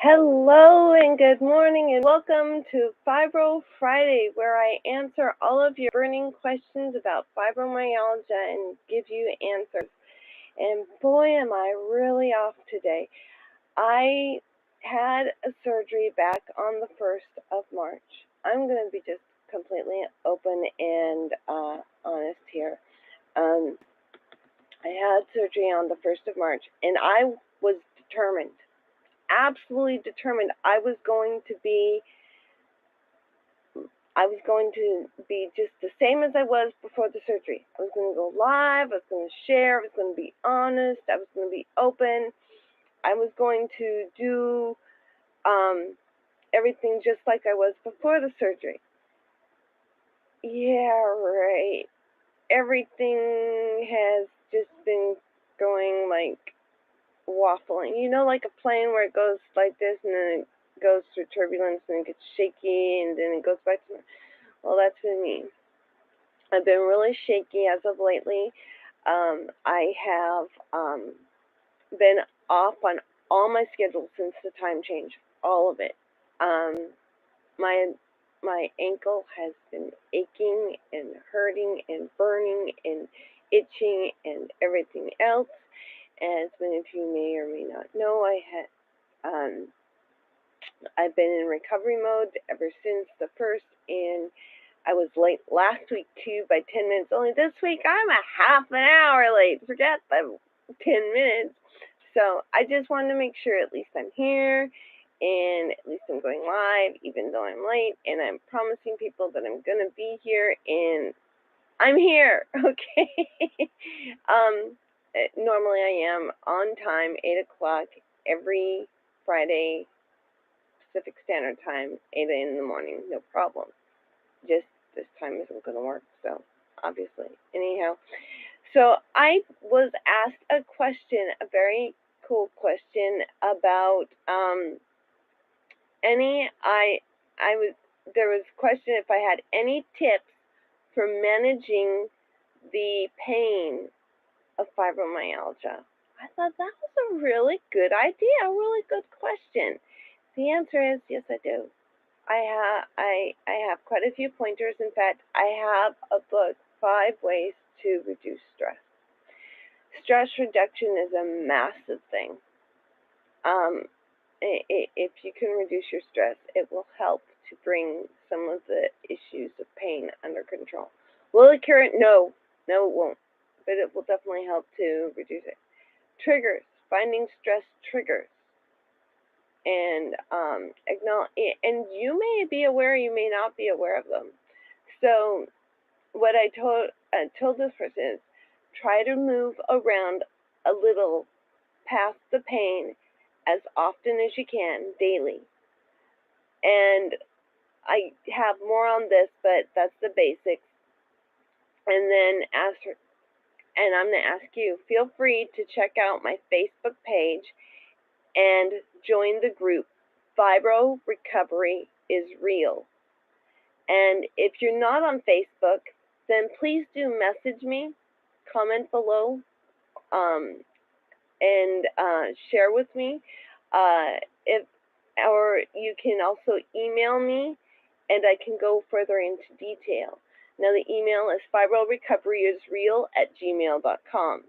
Hello and good morning and welcome to Fibro Friday, where I answer all of your burning questions about fibromyalgia and give you answers. And boy, am I really off today. I had a surgery back on the 1st of March. I'm going to be just completely open and honest here. I had surgery on the 1st of March, and I was determined, absolutely determined. I was going to be just the same as I was before the surgery. I was going to go live, I was going to share, I was going to be honest, I was going to be open. I was going to do everything just like I was before the surgery. Yeah, right. Everything has just been going like waffling. You know, like a plane where it goes like this and then it goes through turbulence and it gets shaky and then it goes back to, well, that's what I mean. I've been really shaky as of lately. I have been off on all my schedules since the time change, all of it. My ankle has been aching and hurting and burning and itching and everything else. As many of you may or may not know, I've been in recovery mode ever since the first, and I was late last week too by 10 minutes. Only this week I'm a half an hour late. Forget the 10 minutes. So I just wanted to make sure at least I'm here, and at least I'm going live, even though I'm late, and I'm promising people that I'm going to be here, and I'm here, okay? Normally I am on time, 8 o'clock every Friday, Pacific Standard Time, 8 in the morning, no problem. Just this time isn't going to work, so obviously. Anyhow, so I was asked a question, a very cool question about there was a question if I had any tips for managing the pain of fibromyalgia. I thought that was a really good idea, a really good question. The answer is yes, I do. I have quite a few pointers. In fact, I have a book, 5 Ways to Reduce Stress. Stress reduction is a massive thing. If you can reduce your stress, it will help to bring some of the issues of pain under control. Will it cure it? No, it won't. But it will definitely help to reduce it. Triggers, finding stress triggers. And and you may be aware, you may not be aware of them. So what I told this person is try to move around a little past the pain as often as you can daily. And I have more on this, but that's the basics. And then I'm going to ask you, feel free to check out my Facebook page and join the group, Fibro Recovery is Real. And if you're not on Facebook, then please do message me, comment below, and share with me. Or you can also email me, and I can go further into detail. Now, the email is fibrorecoveryisreal@gmail.com.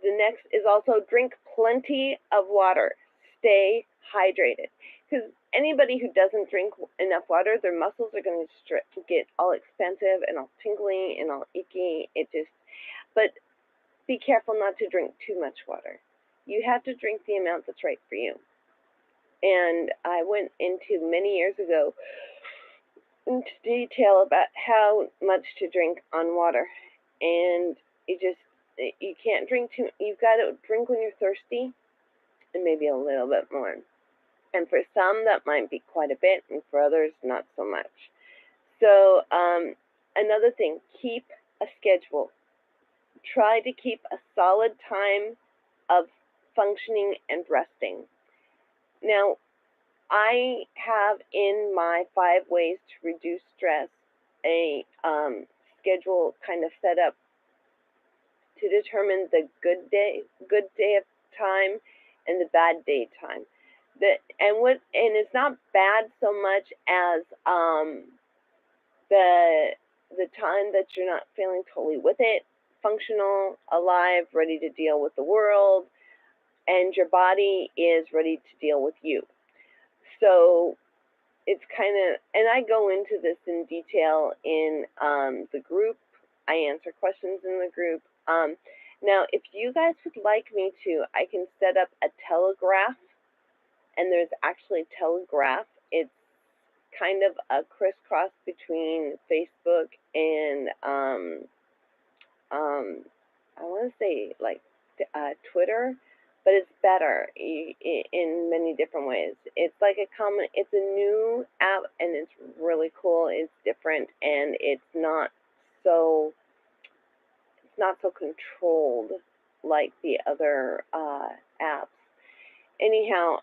The next is also drink plenty of water. Stay hydrated. Because anybody who doesn't drink enough water, their muscles are going to get all expensive and all tingly and all icky. But be careful not to drink too much water. You have to drink the amount that's right for you. And I went into many years ago into detail about how much to drink on water. And you can't drink too, you've got to drink when you're thirsty and maybe a little bit more. And for some, that might be quite a bit, and for others, not so much. So another thing, keep a schedule. Try to keep a solid time of functioning and resting. Now, I have in my 5 ways to reduce stress a schedule kind of set up to determine the good day of time and the bad daytime. And it's not bad so much as the time that you're not feeling totally with it, functional, alive, ready to deal with the world, and your body is ready to deal with you. So it's kind of, and I go into this in detail in the group. I answer questions in the group. Now, if you guys would like me to, I can set up a Telegraph, and there's actually Telegraph. It's kind of a crisscross between Facebook and I want to say like Twitter, but it's better in many different ways. It's like it's a new app, and it's really cool. It's different, and it's not so controlled like the other apps. Anyhow,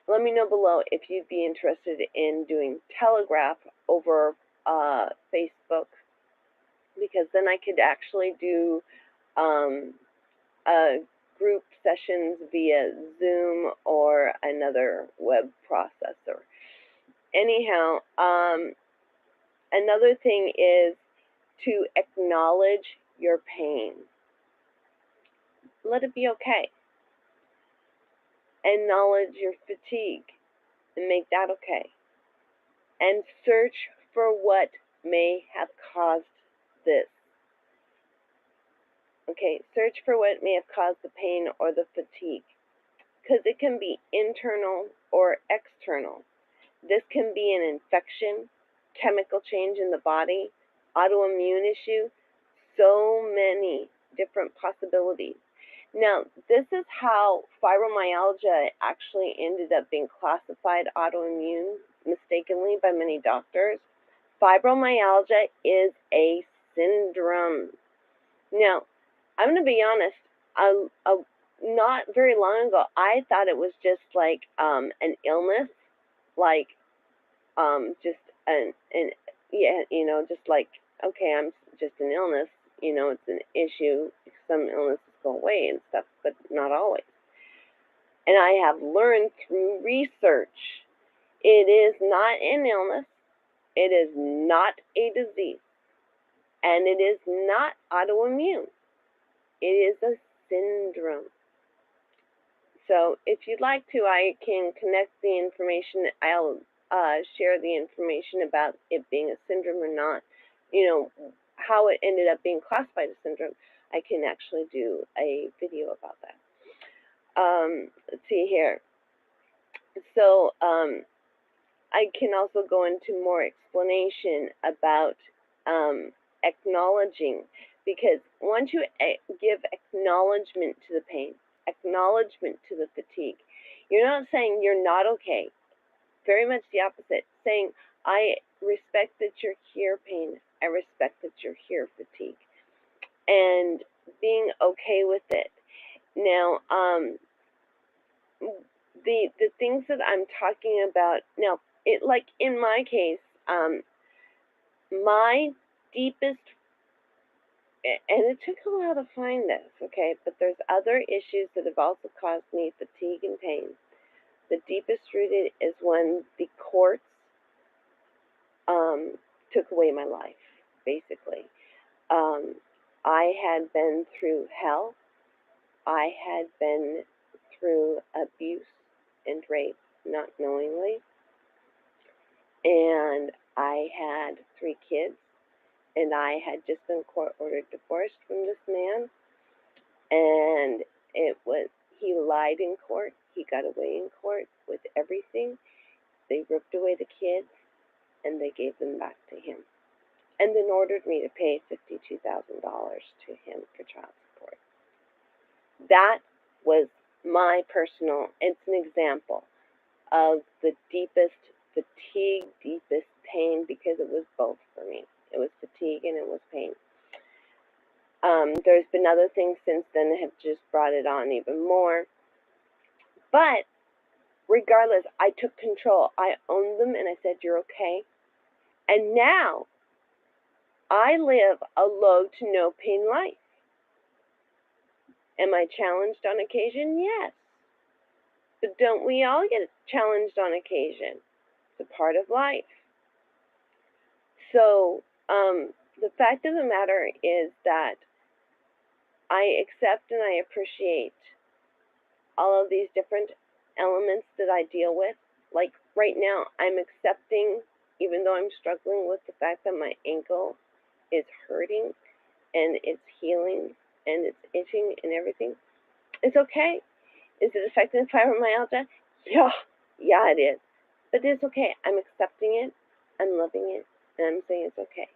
let me know below if you'd be interested in doing Telegraph over Facebook, because then I could actually do group sessions via Zoom or another web processor. Anyhow, another thing is to acknowledge your pain. Let it be okay. Acknowledge your fatigue and make that okay. And search for what may have caused this. Okay, search for what may have caused the pain or the fatigue, because it can be internal or external. This can be an infection, chemical change in the body, autoimmune issue, so many different possibilities. Now, this is how fibromyalgia actually ended up being classified autoimmune mistakenly by many doctors. Fibromyalgia is a syndrome. Now, I'm going to be honest, not very long ago, I thought it was just like an illness, like just yeah, you know, just like, okay, I'm just an illness, you know, it's an issue. Some illnesses go away and stuff, but not always. And I have learned through research, it is not an illness, it is not a disease, and it is not autoimmune. It is a syndrome. So if you'd like to, I can connect the information. I'll share the information about it being a syndrome or not, you know, how it ended up being classified as syndrome. I can actually do a video about that. Let's see here. So I can also go into more explanation about acknowledging, because once you give acknowledgement to the pain, acknowledgement to the fatigue, you're not saying you're not okay. Very much the opposite. Saying, I respect that you're here, pain. I respect that you're here, fatigue. And being okay with it. Now, the things that I'm talking about, now, it, like in my case, my deepest, and it took a while to find this, okay, but there's other issues that have also caused me fatigue and pain. The deepest rooted is when the courts took away my life, basically. I had been through hell. I had been through abuse and rape, not knowingly. And I had 3 kids, and I had just been court-ordered divorced from this man. And he lied in court. He got away in court with everything. They ripped away the kids, and they gave them back to him. And then ordered me to pay $52,000 to him for child support. That was my personal, it's an example of the deepest fatigue, deepest pain, because it was both for me. It was fatigue and it was pain. There's been other things since then that have just brought it on even more. But regardless, I took control. I owned them, and I said, you're okay. And now, I live a low to no pain life. Am I challenged on occasion? Yes. But don't we all get challenged on occasion? It's a part of life. So the fact of the matter is that I accept and I appreciate all of these different elements that I deal with. Like right now, I'm accepting, even though I'm struggling with the fact that my ankle is hurting and it's healing and it's itching and everything. It's okay. Is it affecting fibromyalgia? Yeah, it is. But it's okay. I'm accepting it, I'm loving it, and I'm saying it's okay.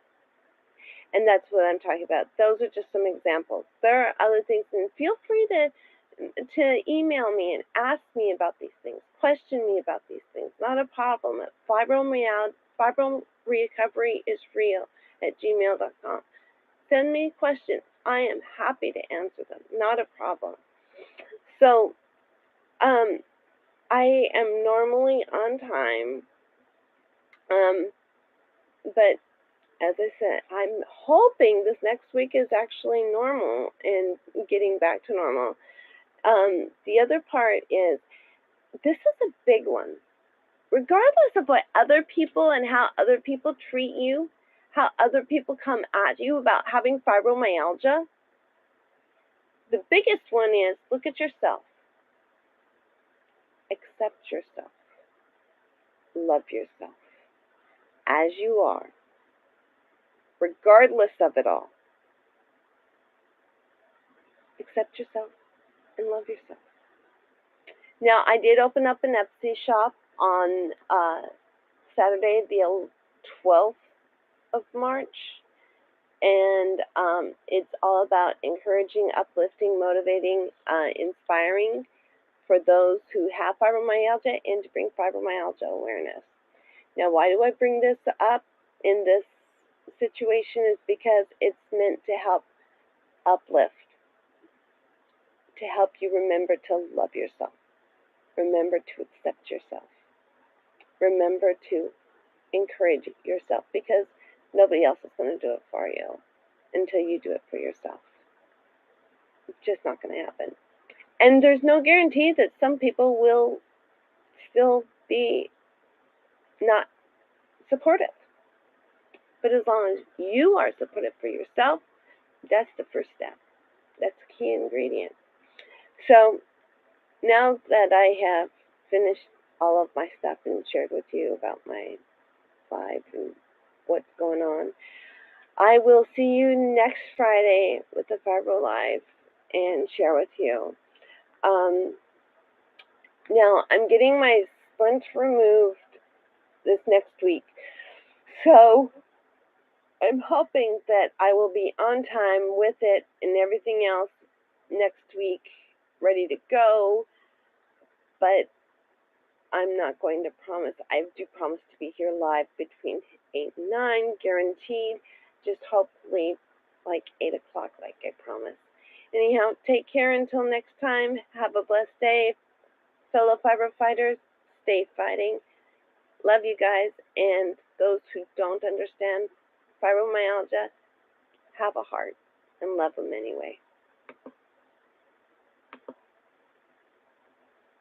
And that's what I'm talking about. Those are just some examples. There are other things, and feel free to email me and ask me about these things, question me about these things. Not a problem. Fibromyalgia, Fibro Recovery is Real at gmail.com. Send me questions. I am happy to answer them. Not a problem. So, I am normally on time, but as I said, I'm hoping this next week is actually normal and getting back to normal. The other part is, this is a big one. Regardless of what other people and how other people treat you, how other people come at you about having fibromyalgia, the biggest one is look at yourself. Accept yourself. Love yourself as you are, regardless of it all. Accept yourself and love yourself. Now, I did open up an Etsy shop on Saturday, the 12th of March, and it's all about encouraging, uplifting, motivating, inspiring for those who have fibromyalgia and to bring fibromyalgia awareness. Now, why do I bring this up in this situation is because it's meant to help uplift, to help you remember to love yourself, remember to accept yourself, remember to encourage yourself, because nobody else is going to do it for you until you do it for yourself. It's just not going to happen. And there's no guarantee that some people will still be not supportive. But as long as you are supportive for yourself, that's the first step. That's the key ingredient. So now that I have finished all of my stuff and shared with you about my life and what's going on, I will see you next Friday with the Fibro Live and share with you. Now, I'm getting my splint removed this next week, so I'm hoping that I will be on time with it and everything else next week, ready to go, but I'm not going to promise. I do promise to be here live between 8 and 9, guaranteed, just hopefully like 8 o'clock like I promised. Anyhow, take care until next time. Have a blessed day. Fellow Fibro Fighters, stay fighting. Love you guys, and those who don't understand fibromyalgia, have a heart and love them anyway.